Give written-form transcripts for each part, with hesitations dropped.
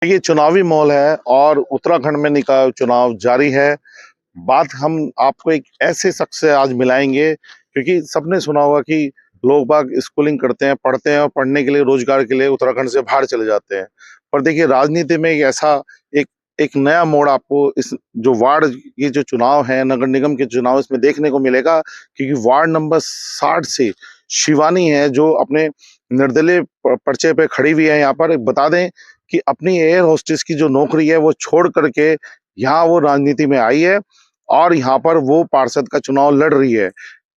ये चुनावी माहौल है और उत्तराखंड में निकाय चुनाव जारी है। बात हम आपको एक ऐसे शख्स से आज मिलाएंगे क्योंकि सबने सुना होगा कि लोग बाग स्कूलिंग करते हैं, पढ़ते हैं और पढ़ने के लिए, रोजगार के लिए उत्तराखंड से बाहर चले जाते हैं। पर देखिए, राजनीति में एक ऐसा एक एक नया मोड़ आपको इस जो वार्ड ये जो चुनाव है, नगर निगम के चुनाव, इसमें देखने को मिलेगा क्योंकि वार्ड नंबर 60 से शिवानी है जो अपने निर्दलीय पर्चे पे खड़ी हुई है। यहाँ पर बता दें कि अपनी एयर होस्टेस की जो नौकरी है वो छोड़ करके यहाँ वो राजनीति में आई है और यहाँ पर वो पार्षद का चुनाव लड़ रही है।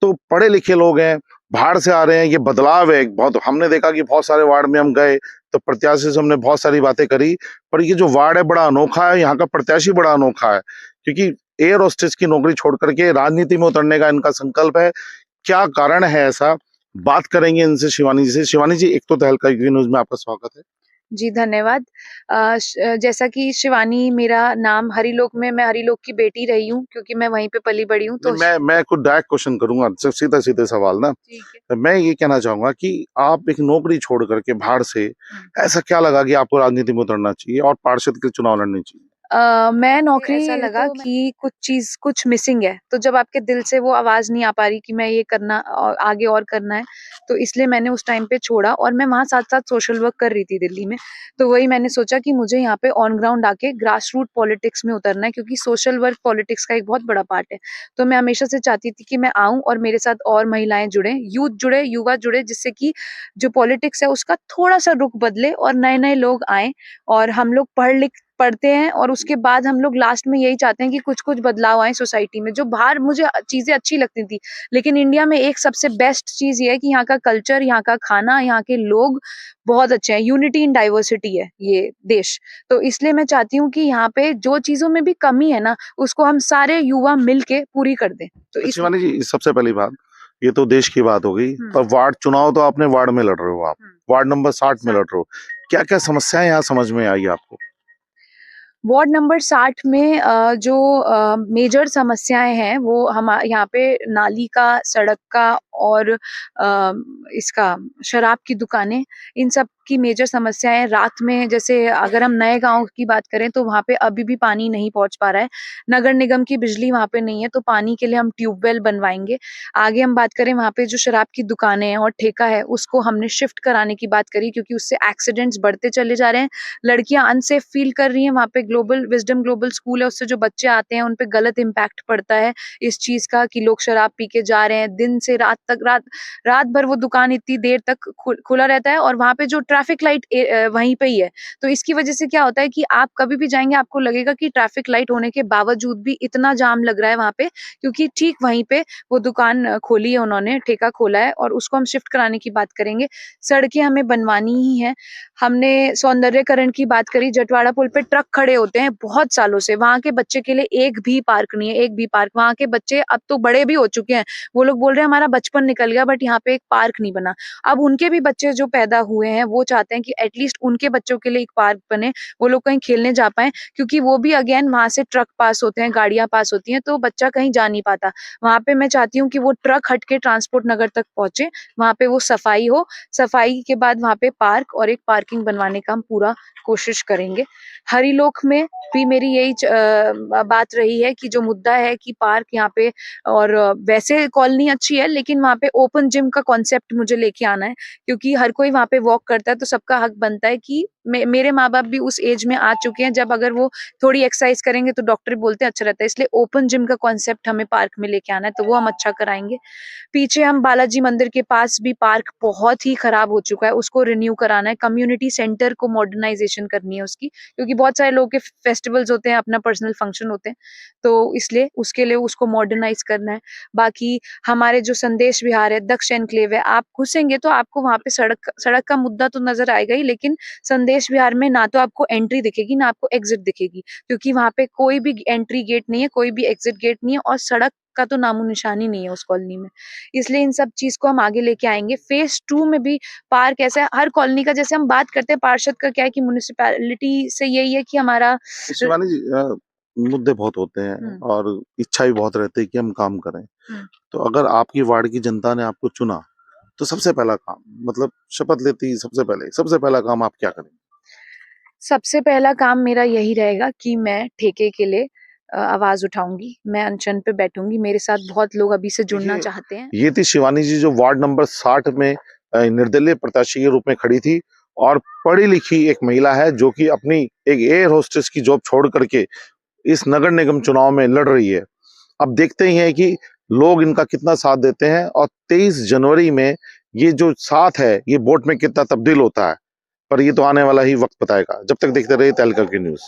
तो पढ़े लिखे लोग हैं, बाहर से आ रहे हैं, ये बदलाव है बहुत। हमने देखा कि बहुत सारे वार्ड में हम गए तो प्रत्याशी से हमने बहुत सारी बातें करी, पर ये जो वार्ड है बड़ा अनोखा है, यहाँ का प्रत्याशी बड़ा अनोखा है क्योंकि एयर होस्टेस की नौकरी छोड़ करके राजनीति में उतरने का इनका संकल्प है। क्या कारण है ऐसा, बात करेंगे इनसे, शिवानी जी से। शिवानी जी, एक तो तहलका न्यूज में आपका स्वागत है। जी, धन्यवाद। जैसा कि शिवानी मेरा नाम, हरिलोक में मैं हरिलोक की बेटी रही हूँ क्योंकि मैं वहीं पे पली-बड़ी हूँ। नहीं, तो मैं कुछ डायरेक्ट क्वेश्चन करूंगा, सीधे सवाल ना। ठीक है। तो मैं ये कहना चाहूंगा कि आप एक नौकरी छोड़ करके बाहर से, हुँ। ऐसा क्या लगा कि आपको राजनीति में उतरना चाहिए और पार्षद के चुनाव लड़ने चाहिए? मैं मुझे नौकरी ऐसा लगा तो मैं कि कुछ मिसिंग है, तो जब आपके दिल से वो आवाज़ नहीं आ पा रही कि मैं ये करना आगे और करना है, तो इसलिए मैंने उस टाइम पे छोड़ा और मैं वहाँ साथ-साथ सोशल वर्क कर रही थी दिल्ली में। तो वही मैंने सोचा कि मुझे यहाँ पे ऑन ग्राउंड आके ग्रास रूट पॉलिटिक्स में उतरना है क्योंकि सोशल वर्क पॉलिटिक्स का एक बहुत बड़ा पार्ट है। तो मैं हमेशा से चाहती थी कि मैं आऊँ और मेरे साथ और महिलाएँ जुड़ें, यूथ जुड़े, युवा जुड़े, जिससे कि जो पॉलिटिक्स है उसका थोड़ा-सा रुख बदले और नए-नए लोग आएँ और हम लोग पढ़ते हैं और उसके बाद हम लोग लास्ट में यही चाहते हैं कि कुछ-कुछ बदलाव आए सोसाइटी में। जो बाहर मुझे चीज़ें अच्छी लगती थी, लेकिन इंडिया में एक सबसे बेस्ट चीज़ ये है कि यहाँ का कल्चर, यहाँ का खाना, यहाँ के लोग बहुत अच्छे हैं। यूनिटी इन डाइवर्सिटी है ये देश। तो इसलिए मैं चाहती हूँ कि यहाँ पे जो चीज़ों में भी कमी है ना, उसको हम सारे युवा मिल के पूरी कर दें। तो तो इसलिए शिवानी जी, सबसे पहली बात, ये तो देश की बात हो गई, हुँ, पर वार्ड चुनाव तो आपने वार्ड में लड़ रहे हो आप, हुँ। वार्ड नंबर 60 में लड़ 60 रहे हो। क्या-क्या समस्याएं यहाँ समझ में आई आपको? वार्ड नंबर 60 में जो मेजर समस्याएँ हैं वो यहाँ पे नाली का, सड़क का और इसका शराब की दुकानें, इन सब की मेजर समस्याएँ हैं। रात में जैसे अगर हम नए गाँव की बात करें तो वहाँ पे अभी भी पानी नहीं पहुँच पा रहा है। नगर निगम की बिजली वहाँ पे नहीं है, तो पानी के लिए हम ट्यूबवेल बनवाएँगे। आगे हम बात करें, वहाँ पे जो शराब की दुकानें हैं और ठेका है उसको हमने शिफ्ट कराने की बात करी क्योंकि उससे एक्सीडेंट्स बढ़ते चले जा रहे हैं। लड़कियाँ अनसेफ फ़ील कर रही हैं, वहाँ पे ग्लोबल स्कूल है, उससे जो बच्चे आते हैं, उन पे गलत इम्पैक्ट पड़ता है इस चीज़ का कि लोग शराब पी के जा रहे हैं, दिन से रात तक रात भर वो दुकान इतनी देर तक खुला रहता है और वहाँ पे जो ट्रैफिक लाइट वहीं पे ही है। तो इसकी वज़ह से क्या होता है कि आप कभी भी जाएँगे, आपको लगेगा कि ट्रैफिक लाइट होने के बावजूद भी इतना जाम लग रहा है वहाँ पे, क्योंकि ठीक वहीं पे वो दुकान खोली है उन्होंने, ठेका खोला है और उसको हम शिफ्ट कराने की बात करेंगे। सड़कें हमें बनवानी ही हैं। हमने सौंदर्यकरण की बात करी, जटवाड़ा पुल पे ट्रक खड़े होते हैं बहुत सालों से, वहाँ के बच्चे के लिए एक भी पार्क नहीं है, एक भी पार्क। वहाँ के बच्चे अब तो बड़े भी हो चुके हैं, वो लोग बोल रहे हैं हमारा बचपन निकल गया बट यहाँ पे एक पार्क नहीं बना। अब उनके भी बच्चे जो पैदा हुए हैं, वो चाहते हैं कि एटलीस्ट उनके बच्चों के लिए एक पार्क बने, वो लोग कहीं खेलने जा पाएँ, क्योंकि वो भी अगेन वहाँ से ट्रक पास होते हैं, गाड़ियाँ पास होती हैं, तो बच्चा कहीं जा नहीं पाता। वहाँ पे मैं चाहती हूँ कि वो ट्रक हट के ट्रांसपोर्ट नगर तक पहुँचे, वहाँ पे वो सफाई हो, सफाई के बाद वहाँ पे पार्क और एक पार्किंग बनवाने का हम पूरा कोशिश करेंगे। हरिलोक में भी मेरी यही बात रही है कि जो मुद्दा है कि पार्क यहाँ पे और वैसे कॉलोनी अच्छी है लेकिन वहाँ पे ओपन जिम का कॉन्सेप्ट मुझे लेके आना है, क्योंकि हर कोई वहाँ पे वॉक करता है तो सबका हक बनता है कि मेरे माँ-बाप भी उस एज में आ चुके हैं जब अगर वो थोड़ी एक्सरसाइज करेंगे तो डॉक्टर बोलते हैं अच्छा रहता है। इसलिए ओपन जिम का कॉन्सेप्ट हमें पार्क में लेके आना है, तो वो हम अच्छा कराएँगे। पीछे हम बालाजी मंदिर के पास भी पार्क बहुत ही खराब हो चुका है, उसको रिन्यू कराना है, कम्युनिटी सेंटर को मॉडर्नाइज़ेशन करनी है उसकी, क्योंकि बहुत सारे लोगों के फेस्टिवल्स होते हैं, अपना पर्सनल फंक्शन होते हैं, तो इसलिए उसके लिए उसको मॉडर्नाइज़ करना है। बाकी हमारे जो संदेश विहार है, दक्ष एन्क्लेव है, आप घुसेंगे तो आपको वहाँ पे सड़क का मुद्दा तो नज़र आएगा ही, लेकिन संदेश विहार में ना तो आपको एंट्री दिखेगी, ना आपको एग्ज़िट दिखेगी, क्योंकि वहाँ पे कोई भी एंट्री गेट नहीं है, कोई भी एग्ज़िट गेट नहीं है और सड़क का तो नामो-निशान ही नहीं है उस कॉलोनी में। इसलिए इन सब चीज़ को हम आगे लेके आएँगे। फ़ेज़ 2 में भी पार्क ऐसा है, हर कॉलोनी का जैसे हम बात करते हैं, पार्षद का क्या है कि म्युनिसिपैलिटी से यही है कि हमारा शिवानी जी, मुद्दे बहुत होते हैं हुँ, और इच्छा भी बहुत रहती है कि हम काम करें। हुँ। तो अगर आपकी वार्ड की जनता ने आपको चुना, तो सबसे पहला काम, मतलब शपथ लेती सबसे पहला काम आप क्या करेंगे? सबसे पहला काम मेरा यही रहेगा कि मैं ठेके के लिए आवाज उठाऊंगी, मैं अनशन पे बैठूंगी। मेरे साथ बहुत लोग अभी से जुड़ना देखिए, चाहते हैं। ये थी शिवानी जी जो वार्ड नंबर 60 में निर्दलीय प्रत्याशी के रूप में खड़ी थी और पढ़ी लिखी एक महिला है जो कि अपनी एक एयर होस्टेस की जॉब छोड़ करके इस नगर निगम चुनाव में लड़ रही है। अब देखते ही हैं कि लोग इनका कितना साथ देते हैं और 23 जनवरी में ये जो साथ है ये वोट में कितना तब्दील होता है, पर ये तो आने वाला ही वक्त बताएगा। जब तक देखते रहिए तहलका की न्यूज़।